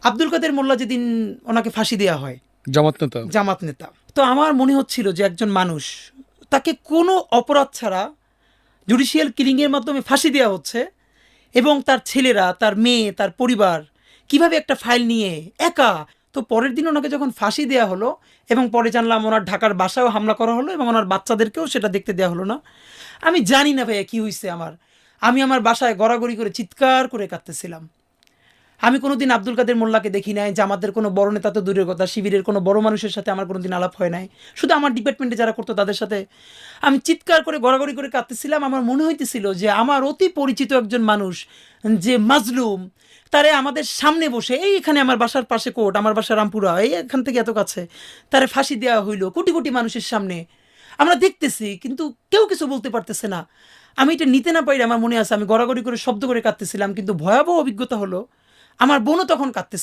আব্দুল কাদের মোল্লা যেদিন ওনাকে ফাঁসি দেওয়া হয়, জামাত নেতা, তো আমার মনে হচ্ছিল যে একজন মানুষ, তাকে কোনো অপরাধ ছাড়া জুডিশিয়াল কিলিংয়ের মাধ্যমে ফাঁসি দেওয়া হচ্ছে, এবং তার ছেলেরা, তার মেয়ে, তার পরিবার কিভাবে একটা ফাইল নিয়ে একা। তো পরের দিন ওনাকে যখন ফাঁসি দেওয়া হলো, এবং পরে জানলাম ওনার ঢাকার বাসায়ও হামলা করা হলো, এবং ওনার বাচ্চাদেরকেও সেটা দেখতে দেওয়া হলো না। আমি জানি না ভাইয়া কী হয়েছে আমি আমার বাসায় গড়াগড়ি করে চিৎকার করে কাঁদতেছিলাম। আমি কোনোদিন আব্দুল কাদের মোল্লাকে দেখি নাই, জামাতের কোনো বড় নেতা তো দূরের কথা, শিবিরের কোনো বড় মানুষের সাথে আমার কোনোদিন আলাপ হয় নাই, শুধু আমার ডিপার্টমেন্টে যারা করতো তাদের সাথে। আমি চিৎকার করে গড়াগড়ি করে কাঁদতেছিলাম। আমার মনে হইতেছিল যে আমার অতি পরিচিত একজন মানুষ, যে মাজলুম, তারে আমাদের সামনে বসে, এখানে আমার বাসার পাশে কোর্ট, আমার বাসা রামপুরা, এখান থেকে এত কাছে, তারে ফাঁসি দেওয়া হইলো কোটি কোটি মানুষের সামনে, আমরা দেখতেছি, কিন্তু কেউ কিছু বলতে পারতেছে না। আমি এটা নিতে না পারি, আমার মনে আছে আমি গড়াগড়ি করে শব্দ করে কাঁদতেছিলাম। কিন্তু ভয়াবহ অভিজ্ঞতা হলো, আমার বোনও তখন কাঁদতেছিল।